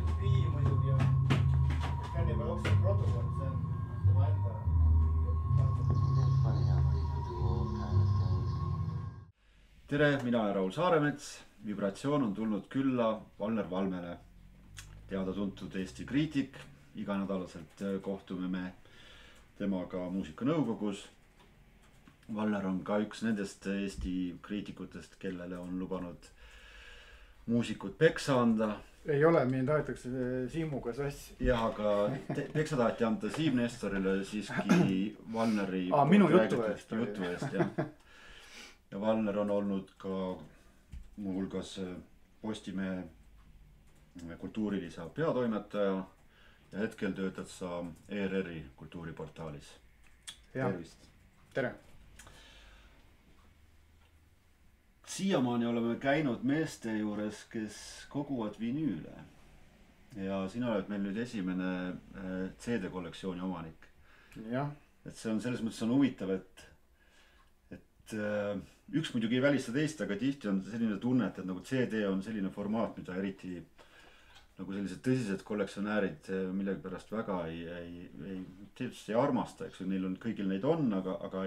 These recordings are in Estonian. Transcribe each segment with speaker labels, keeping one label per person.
Speaker 1: MTV muidugi on Cannibal protokoll, see on tema enda.
Speaker 2: Tere, mina olen Raul Saaremets. Vibratsioon on tulnud külla Valner Valmele, teada-tuntud Eesti kriitik. Iganädalaselt kohtume me temaga muusikanõukogus. Valner on ka üks nendest Eesti kriitikutest, kellele on lubanud muusikud peksa anda.
Speaker 1: Ei ole, mind tahetakse Siimuga sassi.
Speaker 2: Jah, aga peksa taheti anda Siim Nestorile siiski Valneri
Speaker 1: minu jutu eest.
Speaker 2: Jah. Ja Valner on olnud ka muuhulgas Postimehe kultuurilisa peatoimetaja ja hetkel töötad sa ERR-i kultuuriportaalis. Tervist.
Speaker 1: Tere.
Speaker 2: Siiamaani oleme käinud meeste juures, kes koguvad vinüüle. Ja sina oled meil nüüd esimene CD-kollektsiooni omanik.
Speaker 1: Jah.
Speaker 2: Et see on selles mõttes on huvitav, et üks muidugi ei välista teist, aga tihti on selline tunne, et nagu CD on selline formaat, mida eriti nagu sellised tõsised kollektsionäärid millegi pärast väga ei armasta, eks neil on, kõigil neid on, aga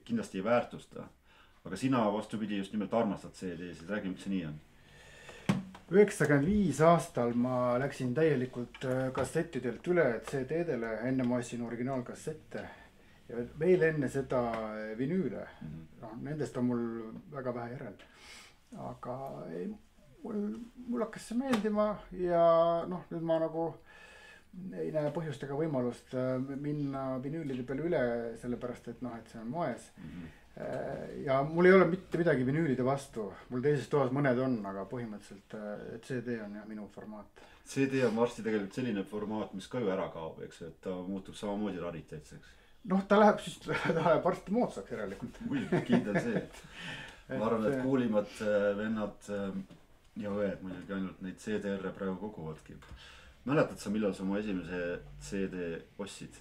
Speaker 2: kindlasti ei väärtusta. Aga sina vastupidi just nimelt armastad CD-sid, räägi, miks see nii on?
Speaker 1: 95 aastal ma läksin täielikult kassettidelt üle CD-dele, enne ma ostsin originaalkassette ja veel enne seda vinüüle. Nendest on mul väga vähe järel. Aga mul hakkas see meeldima ja nüüd ma nagu ei näe põhjust ega võimalust minna vinüülide peale üle, sellepärast et see on moes. Ja mul ei ole mitte midagi vinüülide vastu, mul teises toas mõned on, aga põhimõtteliselt CD on jah minu formaat.
Speaker 2: CD on varsti tegelikult selline formaat, mis ka ju ära kaob, eks, et ta muutub samamoodi rariteetseks.
Speaker 1: Ta läheb varsti moodsaks järelikult.
Speaker 2: Muidugi, kindel see. Ma arvan, et kuulimad vennad ja õed muidugi ainult neid CD-re praegu koguvadki. Mäletad sa, millal sa oma esimese CD ostsid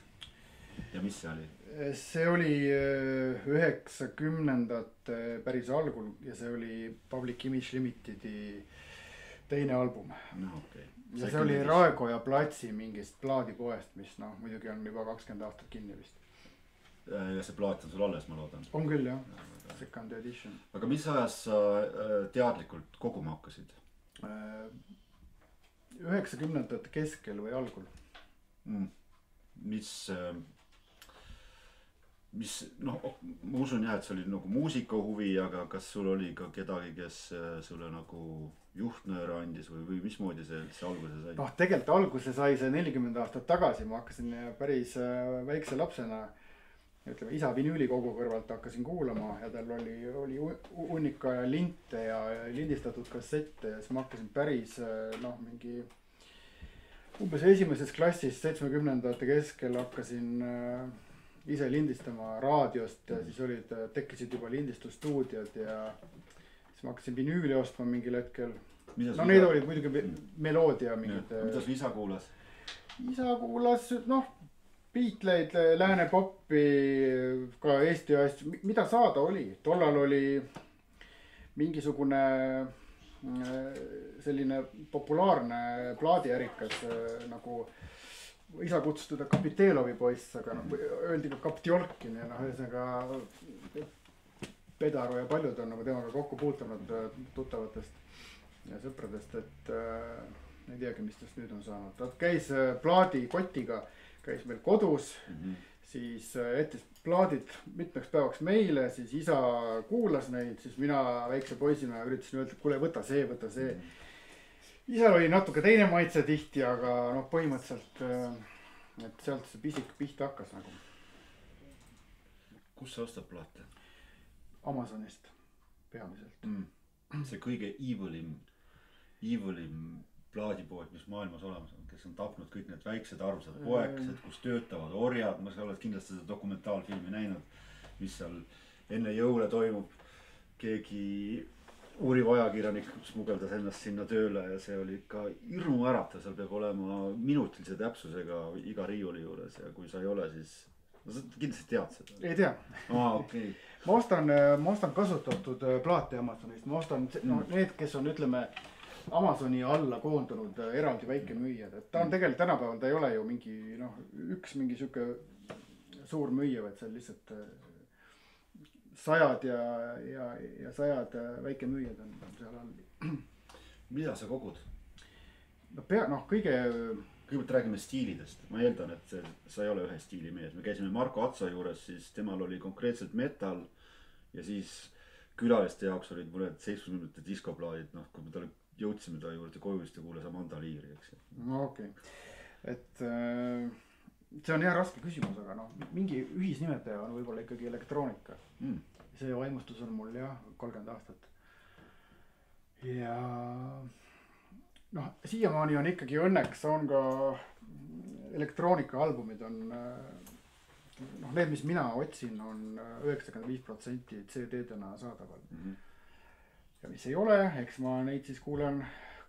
Speaker 2: ja mis see oli?
Speaker 1: See oli 90ndate päris algul ja see oli Public Image Limitedi teine album.
Speaker 2: Okay.
Speaker 1: Ja see oli Raekoja platsi mingist plaadipoest, mis muidugi on juba 20 aastat kinni vist.
Speaker 2: Ja see plaat on sul alles, ma loodan.
Speaker 1: On küll jah, second edition.
Speaker 2: Aga mis ajas sa teadlikult koguma hakkasid?
Speaker 1: 90ndate keskel või algul.
Speaker 2: Ma usun jah, et see oli nagu muusikahuvi, aga kas sul oli ka kedagi, kes sulle nagu juhtnööre andis või mismoodi see alguse sai?
Speaker 1: Tegelikult alguse sai see 40 aastat tagasi, ma hakkasin päris väikse lapsena, ütleme isa vinüülikogu kõrvalt hakkasin kuulama ja tal oli hunnika linte ja lindistatud kassette ja siis ma hakkasin päris mingi umbes esimeses klassis 70ndate keskel hakkasin ise lindistama raadiost ja siis tekkisid juba lindistusstuudiod ja siis ma hakkasin vinüüli ostma mingil hetkel. Need olid muidugi meloodia mingid.
Speaker 2: Mida su isa kuulas?
Speaker 1: Isa kuulas, Beatleid, lääne poppi, ka Eesti asju, mida saada oli. Tollal oli mingisugune selline populaarne plaadiärikas nagu isa kutsus teda Kapitelovi poiss, aga öeldi ka Kaptjolkin ja ühesõnaga Pedaro ja paljud on temaga kokku puutunud tuttavatest ja sõpradest, et ei teagi, mis tast nüüd on saanud. Ta käis plaadikotiga, käis meil kodus, siis jättis plaadid mitmeks päevaks meile, siis isa kuulas neid, siis mina väikse poisina üritasin öelda, et kuule, võta see. Isal oli natuke teine maitse tihti, aga põhimõtteliselt, et sealt see pisik pihta hakkas nagu.
Speaker 2: Kus sa ostad plaate?
Speaker 1: Amazonist peamiselt.
Speaker 2: See kõige evilim plaadipood, mis maailmas olemas on, kes on tapnud kõik need väiksed arvsad poekesed, kus töötavad orjad. Ma oled kindlasti seda dokumentaalfilmi näinud, mis seal enne jõule toimub. Keegi uuriv ajakirjanik smugeldas ennast sinna tööle ja see oli ikka hirmu äratav, seal peab olema minutilise täpsusega iga riiuli juures ja kui sa ei ole, siis sa kindlasti tead seda.
Speaker 1: Ei tea.
Speaker 2: Okay.
Speaker 1: Ma ostan kasutatud plaate Amazonist, ma ostan need, kes on ütleme Amazoni alla koondunud eraldi väikemüüjad, et ta on tegelikult tänapäeval, ta ei ole ju mingi noh, üks mingi sihuke suur müüja, vaid see on lihtsalt sajad ja sajad väikemüüjad on seal all.
Speaker 2: mida sa kogud?
Speaker 1: no kõige.
Speaker 2: Kõigepealt räägime stiilidest, ma eeldan, et sa ei ole ühe stiili mees, me käisime Marko Atso juures, siis temal oli konkreetselt metal ja siis külaliste jaoks olid mõned 70-ndate diskoplaadid, noh kui me talle jõudsime ta juurde koju, siis ta kuulas Amanda Leary, eks.
Speaker 1: no okei. Et see on jah raske küsimus, aga noh, mingi ühisnimetaja on võib-olla ikkagi elektroonika. See vaimustus on mul jah 30 aastat. Ja noh, siiamaani on ikkagi õnneks on ka elektroonika albumid on noh, need, mis mina otsin, on 95% CD-dena saadaval. Ja mis ei ole, eks ma neid siis kuulen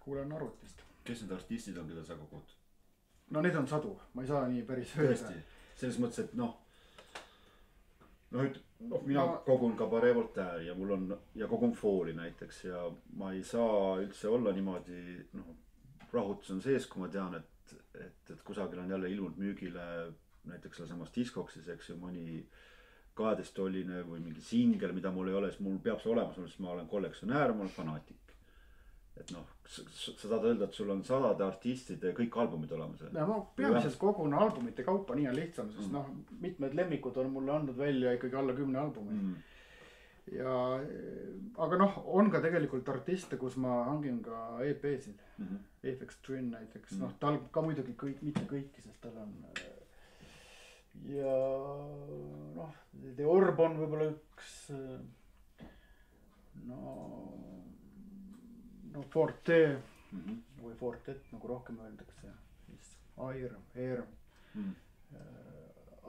Speaker 1: arvutist.
Speaker 2: Kes need artistid on, keda sa kogud?
Speaker 1: No need on sadu, ma ei saa nii päris
Speaker 2: öelda. Selles mõttes, et noh, mina kogun Cabaret Voltaire ja mul on ja kogun Fooli näiteks ja ma ei saa üldse olla niimoodi, noh, rahutus on sees, kui ma tean, et kusagil on jälle ilmunud müügile näiteks samas Discogsis, eks ju, mõni 12-tolline või mingi singel, mida mul ei ole, siis mul peab see olemas, sest ma olen kollektsionäär, ma olen fanaatik. Et noh, sa saad öelda, et sul on sadade artistide kõik albumid olemas.
Speaker 1: Ja ma peamiselt kogun albumite kaupa, nii on lihtsam, sest noh, mitmed lemmikud on mulle andnud välja ikkagi alla 10 albumi. Ja, aga noh, on ka tegelikult artiste, kus ma hangin ka EP-sid. Aphex Twin näiteks, noh tal ka muidugi kõik, mitte kõiki, sest tal on ja noh, The Orb on võib-olla üks no Forte või Fortet, nagu rohkem öeldakse, siis Air,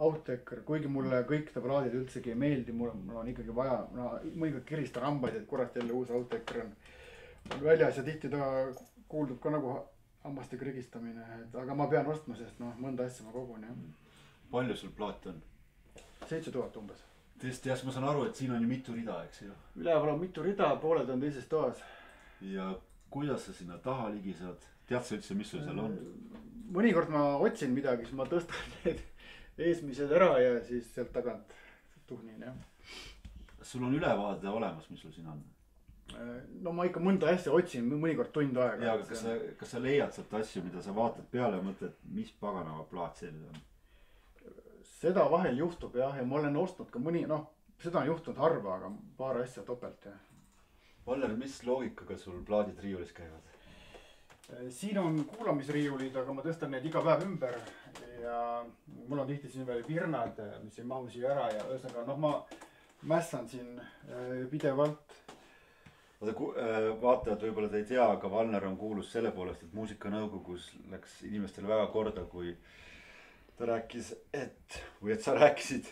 Speaker 1: Outtaker, kuigi mulle kõik ta plaadid üldsegi ei meeldi, mul on ikkagi vaja, mõnikord kiristan hambaid, et kurat jälle uus Outtaker on väljas ja tihti ta kuuldub ka nagu hambaste krigistamine, aga ma pean ostma, sest noh, mõnda asja ma kogun jah.
Speaker 2: Palju sul plaate on?
Speaker 1: 7000 umbes.
Speaker 2: Tõesti, jah, ma saan aru, et siin on ju mitu rida, eks ju.
Speaker 1: Üleval on mitu rida, pooled on teises toas.
Speaker 2: Ja kuidas sa sinna taha ligi saad? Tead sa üldse, mis sul seal on?
Speaker 1: Mõnikord ma otsin midagi, siis ma tõstan need eesmised ära ja siis sealt tagant tuhnin, jah.
Speaker 2: Sul on ülevaade olemas, mis sul siin on?
Speaker 1: No ma ikka mõnda asja otsin, mõnikord tund aega.
Speaker 2: Ja, aga kas sa leiad sealt asju, mida sa vaatad peale ja mõtled, mis paganava plaat see nüüd on?
Speaker 1: Seda vahel juhtub jah, ja ma olen ostnud ka mõni, noh, seda on juhtunud harva, aga paar asja topelt jah.
Speaker 2: Valler, mis loogikaga sul plaadid riiulis käivad?
Speaker 1: Siin on kuulamisriiulid, aga ma tõstan neid iga päev ümber ja mul on tihti siin veel virnad, mis ei mahu siia ära ja ühesõnaga noh, ma mässan siin pidevalt.
Speaker 2: Vaatajad võib-olla te ei tea, aga Valner on kuulus selle poolest, et muusikanõukogus läks inimestele väga korda, kui ta rääkis, et sa rääkisid,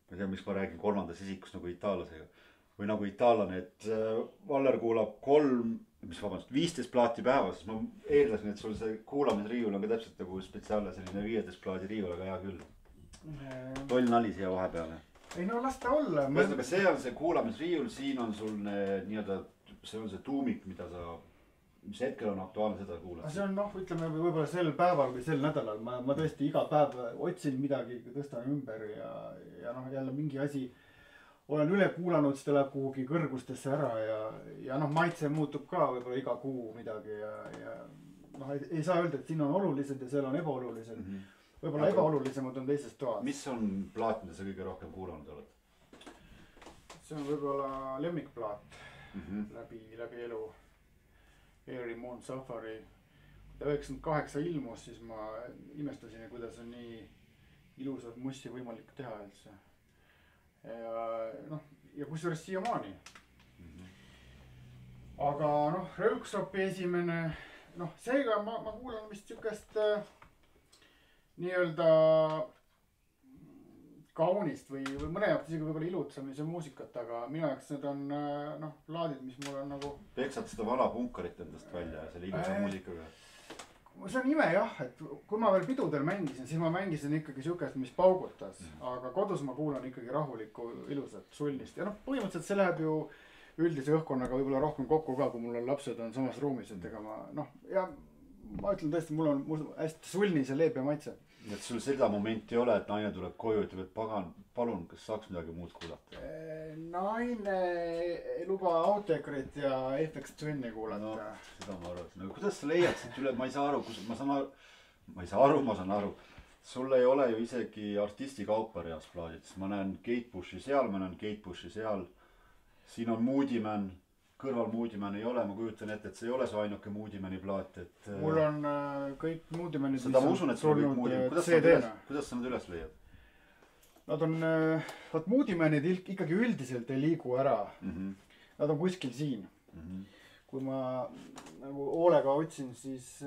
Speaker 2: ma ei tea, miks ma räägin kolmandas isikus nagu itaallasega või nagu itaallane, et Valler kuulab 15 plaati päevas, siis ma eeldasin, et sul see kuulamisriiul on ka täpselt nagu spetsiaalne selline 15 plaadi riiul, aga hea küll. Toll nali siia vahepeale.
Speaker 1: Ei no las ta olla.
Speaker 2: Aga see on see kuulamisriiul, siin on sul nii-öelda, see on see tuumik, mis hetkel on aktuaalne, seda kuulad.
Speaker 1: See on noh, ütleme võib-olla sel päeval või sel nädalal ma tõesti iga päev otsin midagi, tõstan ümber ja noh, jälle mingi asi olen üle kuulanud, siis ta läheb kuhugi kõrgustesse ära ja noh, maitse muutub ka võib-olla iga kuu midagi ja noh, ei saa öelda, et siin on olulised ja seal on ebaolulised. Võib-olla ebaolulisemad on teises toas.
Speaker 2: Mis on plaat, mida sa kõige rohkem kuulanud oled?
Speaker 1: See on võib-olla lemmikplaat läbi elu. Airy Moon Safari. Kui ta 98 ilmus, siis ma imestasin, kuidas on nii ilusad mussi võimalik teha üldse. Ja kusjuures siiamaani. Aga noh, Rööksropi esimene, noh seega ma kuulan vist sükest nii-öelda kaunist või mõne jaoks isegi võib-olla ilutsamise muusikat, aga minu jaoks need on noh, plaadid, mis mul on nagu.
Speaker 2: Peksad seda vana punkarit endast välja selle ilusa muusikaga?
Speaker 1: See on ime jah, et kui ma veel pidudel mängisin, siis ma mängisin ikkagi sükest, mis paugutas, aga kodus ma kuulan ikkagi rahulikku ilusat sullist ja noh, põhimõtteliselt see läheb ju üldise õhkkonnaga võib-olla rohkem kokku ka, kui mul on lapsed on samas ruumis, et ega ma noh, ja ma ütlen tõesti, mul on hästi sulnis ja leebe maitse.
Speaker 2: nii et sul seda momenti ei ole, et naine tuleb koju, ütleb, et pagan, palun, kas saaks midagi muud kuulata?
Speaker 1: Naine ei luba Outakrit ja FX Twin'i kuulata.
Speaker 2: No, seda ma arvan. No, kuidas sa leiad siit üle, ma ei saa aru, ma saan aru. Sul ei ole ju isegi artisti kaupa reas plaadid. Ma näen Kate Bushi seal, ma näen Kate Bushi seal. Siin on Moody Man. Kõrval Moody Man ei ole, ma kujutan ette, et see ei ole su ainuke Moody Mani plaat, et...
Speaker 1: Mul on kõik Moody Manid,
Speaker 2: seda ma usun, et sul on kõik Moody Man. Kuidas sa nad üles leiad?
Speaker 1: Nad on, Moody Manid ikkagi üldiselt ei liigu ära. Nad on kuskil siin. Kui ma nagu hoolega otsin, siis...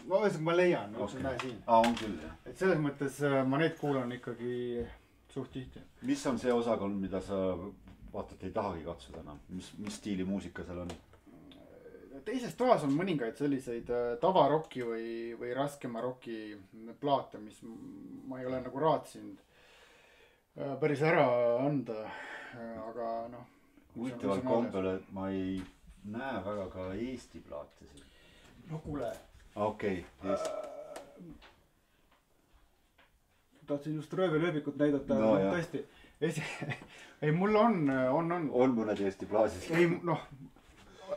Speaker 1: No ma leian, see näe siin.
Speaker 2: On küll, jah.
Speaker 1: Et selles mõttes ma neid kuulan ikkagi suht tihti.
Speaker 2: Mis on see osakond, mida sa... vaatad, ei tahagi katsuda enam. Mis stiili muusika seal on?
Speaker 1: Teises toas on mõningaid selliseid tavarocki või raskema rocki plaate, mis ma ei ole nagu raatsinud päris ära anda, aga noh.
Speaker 2: Huvitaval kombel, et ma ei näe väga ka Eesti plaate siin.
Speaker 1: No kuule.
Speaker 2: Okei, Eesti.
Speaker 1: Tahtsin just röövelööbikut näidata,
Speaker 2: no,
Speaker 1: tõesti. Ei, mul on.
Speaker 2: On mõned Eesti plaasid?
Speaker 1: Ei, noh,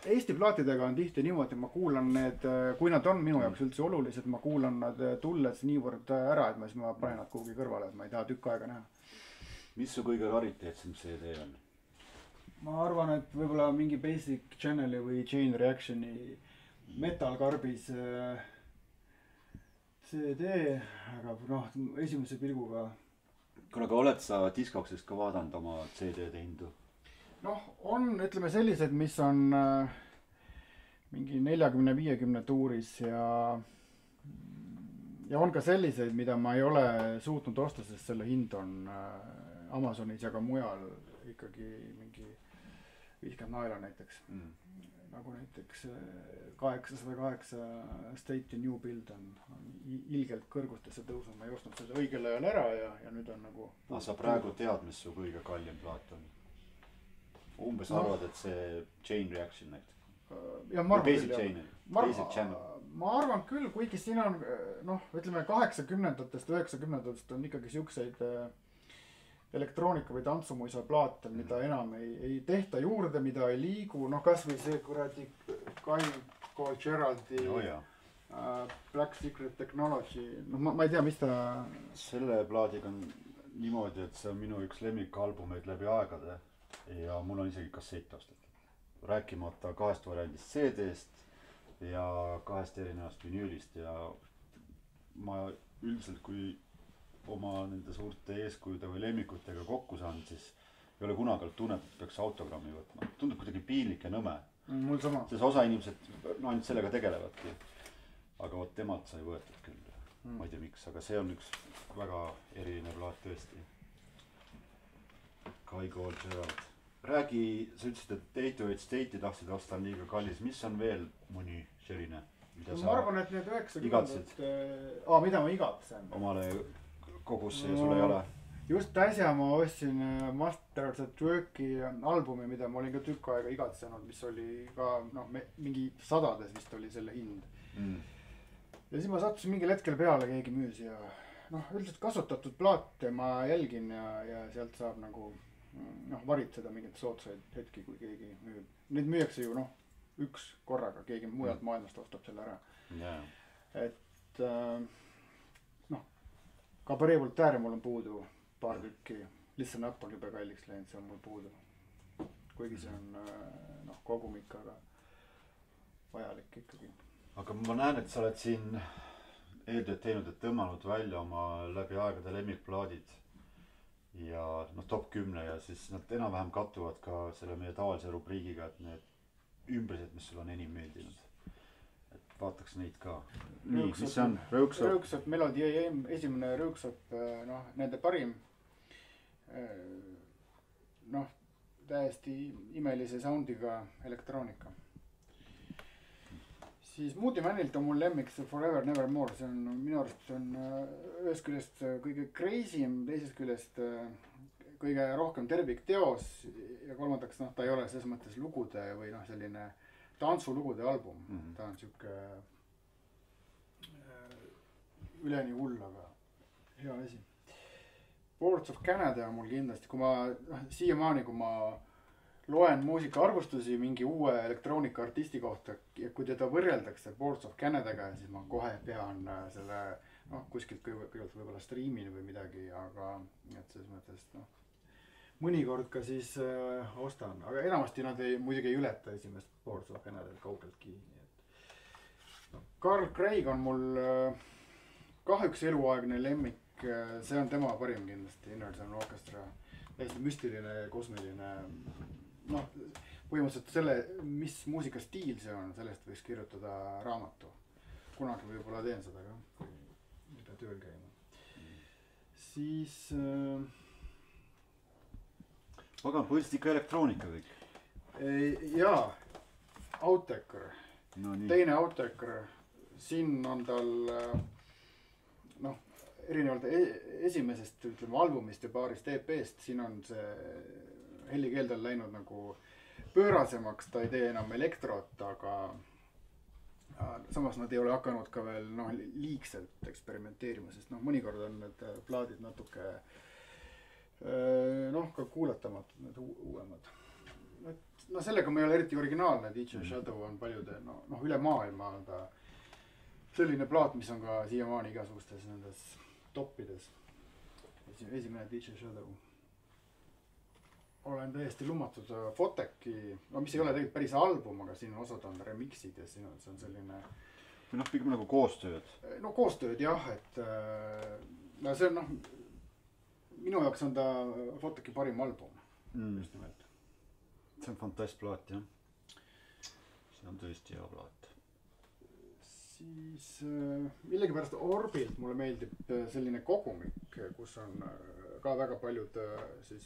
Speaker 1: Eesti plaatidega on tihti niimoodi, ma kuulan need, kui nad on minu jaoks üldse olulised, ma kuulan nad tulles niivõrd ära, et ma panen nad kuhugi kõrvale, et ma ei taha tükk aega näha.
Speaker 2: Mis su kõige rariteetsem CD on?
Speaker 1: Ma arvan, et võibolla mingi Basic Channeli või Chain Reactioni Metal Carbis CD, aga noh, esimese pilguga.
Speaker 2: Kuule, aga oled sa Discogsist ka vaadanud oma CD-de hindu?
Speaker 1: Noh, on, ütleme sellised, mis on mingi 40-50 tuuris ja on ka selliseid, mida ma ei ole suutnud osta, sest selle hind on Amazonis ja ka mujal ikkagi mingi 50 naela näiteks. Nagu näiteks 808 State New Build on ilgelt kõrgustesse tõusnud, ma ei ostnud seda õigel ajal ära ja nüüd on nagu...
Speaker 2: Sa praegu tead, mis su kõige kallim plaat on? Umbes arvad, et see Chain Reaction näiteks?
Speaker 1: Ja ma arvan küll, kuigi siin on, noh, ütleme 80-ndatest, 90-ndatest on ikkagi siukseid elektroonika või tantsumuisa plaate, mida enam ei tehta juurde, mida ei liigu, noh kasvõi see kuradi Kyle Cole Geraldi Black Secret Technology, noh ma ei tea, mis ta...
Speaker 2: Selle plaadiga on niimoodi, et see on minu üks lemmikalbumeid läbi aegade ja mul on isegi kassett ostetud. Rääkimata 2 variandist CD-st ja 2 erinevast vinüülist ja ma üldiselt kui oma nende suurte eeskujude või lemmikutega kokku saanud, siis ei ole kunagi tunnet, et peaks autogrammi võtma. Tundub kuidagi piinlik ja nõme.
Speaker 1: Mul sama.
Speaker 2: Sest osa inimesed ainult sellega tegelevadki. Aga võt temalt sai võetud küll. Ma ei tea miks, aga see on üks väga eriline plaat tõesti. Kyle Cole Gerald. Räägi, sa ütlesid, et 808 State'i tahtsid osta on liiga kallis. Mis on veel mõni selline, mida sa...
Speaker 1: Ma arvan, et need 90-ndat... mida ma igatsen?
Speaker 2: Omale kogusse ja sul ei ole?
Speaker 1: Just äsja ma ostsin Masters at Work'i albumi, mida ma olin ka tükk aega igatsenud, mis oli ka mingi 100-des vist oli selle hind. Ja siis ma sattusin mingil hetkel peale, keegi müüs ja üldiselt kasutatud plaate ma jälgin ja sealt saab nagu varitseda mingit sootsaid hetki, kui keegi müüb. Neid müüakse ju üks korraga, keegi mujalt maailmast ostab selle ära. Et Cabaret Voltaire mul on puudu paar tükki. Listen Up on jube kalliks läinud, see on mul puudu. Kuigi see on kogumik, aga vajalik ikkagi.
Speaker 2: Aga ma näen, et sa oled siin eeltööd teinud, et tõmmanud välja oma läbi aegade lemmikplaadid ja top 10 ja siis nad enam-vähem kattuvad ka selle meie tavalise rubriigiga, et need ümbrised, mis sul on enim meeldinud. Vaataks neid ka. Nii, mis see on?
Speaker 1: Rõuksop Melody AM, esimene Rõuksop, nende parim. Täiesti imelise soundiga elektroonika. Siis Moody Manilt on mul lemmik see Forever Nevermore, see on minu arust on ühest küljest kõige crazy'm, teisest küljest kõige rohkem tervikteos ja kolmandaks noh, ta ei ole selles mõttes lugude või noh, selline tantsulugude album. Ta on siuke üleni hull, aga hea asi. Boards of Canada on mul kindlasti, kui ma siiamaani, kui ma loen muusikaarvustusi mingi uue elektroonika artisti kohta ja kui teda võrreldakse Boards of Canadaga, siis ma kohe pean selle kuskilt kõigepealt võib-olla striimin või midagi, aga et selles mõttes mõnikord ka siis ostan, aga enamasti nad muidugi ei ületa esimest Boards of Canada kaugeltki. Carl Craig on mul kah üks eluaegne lemmik, see on tema parim kindlasti, Inner Sound Orchestra, täiesti müstiline, kosmiline, põhimõtteliselt selle, mis muusikastiil see on, sellest võiks kirjutada raamatu. Kunagi võib-olla teen seda ka, kui mida tööl käima. Siis
Speaker 2: pagan, põhiliselt ikka elektroonika kõik.
Speaker 1: Jaa, Outtaker, teine Outtaker, siin on tal erinevalt esimesest ütleme albumist ja paarist EP-st, siin on see hellikeel tal läinud nagu pöörasemaks, ta ei tee enam elektrot, aga samas nad ei ole hakanud ka veel liigselt eksperimenteerima, sest mõnikord on need plaadid natuke ka kuulatamatud, need uuemad. Sellega ma ei ole eriti originaalne, DJ Shadow on paljude üle maailma, aga selline plaat, mis on ka siiamaani igasugustes nendes toppides. Esimene DJ Shadow. Olen täiesti lummatud Foteki, mis ei ole tegelikult päris album, aga siin osad on remixid ja siin on, see on selline...
Speaker 2: pigem nagu koostööd.
Speaker 1: Koostööd jah, et see on minu jaoks on ta Foteki parim album. Just nimelt.
Speaker 2: See on fantastplaat, jah. See on tõesti hea plaat.
Speaker 1: Siis millegipärast Orbilt mulle meeldib selline kogumik, kus on ka väga paljud siis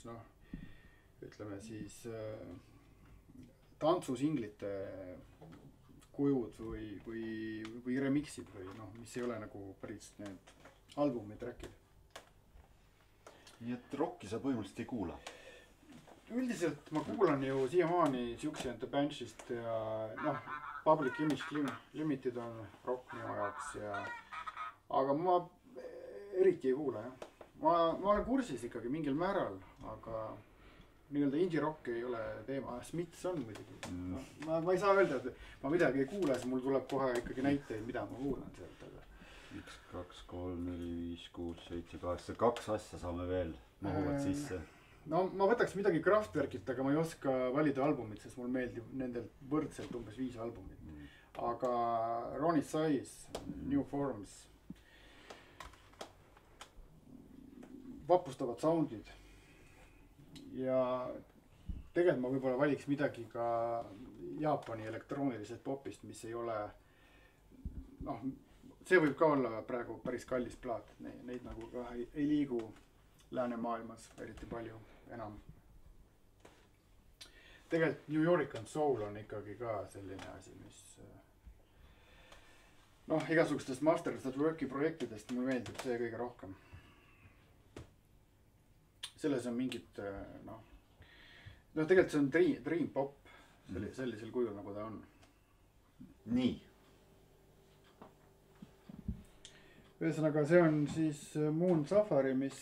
Speaker 1: ütleme siis tantsusinglite kujud või remixid või mis ei ole nagu päris need albumi trackid.
Speaker 2: Nii et rocki sa põhimõtteliselt ei kuula?
Speaker 1: Üldiselt ma kuulan ju siiamaani Siouxsie and the Banshist ja Public Image Limited on rock minu jaoks aga ma eriti ei kuula jah. Ma olen kursis ikkagi mingil määral, aga nii-öelda indie rock ei ole teema. Smiths on muidugi. Ma ei saa öelda, et ma midagi ei kuule, siis mul tuleb kohe ikkagi näiteid, mida ma kuulan sealt.
Speaker 2: 1, 2, 3, 4, 5, 6, 7, 8, 2 asja saame veel mahuvad sisse.
Speaker 1: Ma võtaks midagi Kraftwerkilt, aga ma ei oska valida albumit, sest mul meeldib nendelt võrdselt umbes 5 albumit. Aga Ronnie Size, New Forms, vapustavad soundid ja tegelikult ma võib-olla valiks midagi ka Jaapani elektroonilisest popist, mis ei ole see võib ka olla praegu päris kallis plaat, neid nagu ka ei liigu läänemaailmas eriti palju enam. Tegelikult New York and Soul on ikkagi ka selline asi, mis igasugustest Masters at Work'i projektidest mul meeldib see kõige rohkem. Selles on mingid tegelikult see on dream pop sellisel kujul nagu ta on.
Speaker 2: Nii.
Speaker 1: Ühesõnaga see on siis Moon Safari, mis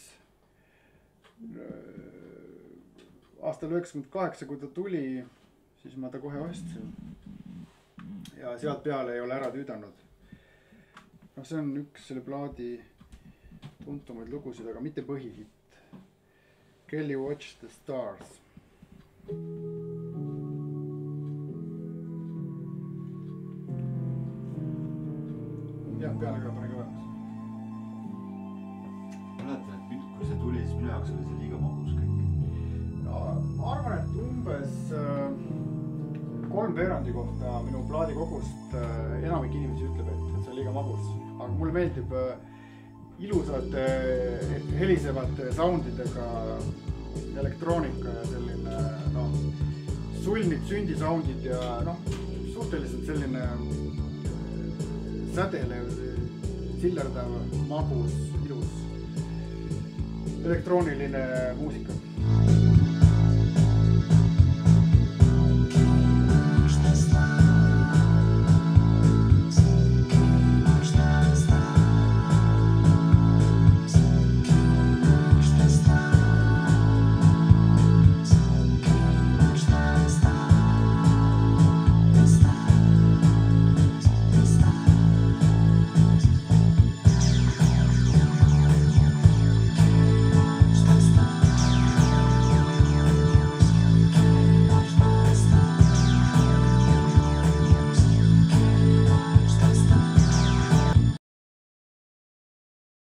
Speaker 1: aastal 98, kui ta tuli, siis ma ta kohe ostsin. Ja sealt peale ei ole ära tüüdanud. See on üks selle plaadi tuntumaid lugusid, aga mitte põhihitt. Kelly Watch the Stars. Jah, peale ka pane kõvemaks.
Speaker 2: Mäletan, et kui see tuli, siis minu jaoks oli see liiga magus kõik.
Speaker 1: Ma arvan, et umbes 3/4 kohta minu plaadikogust enamik inimesi ütleb, et see on liiga magus. Aga mulle meeldib ilusate helisevate soundidega elektroonika ja selline syndisoundid ja suhteliselt selline sädelev, sillerdav, magus, ilus. elektrooniline muusika.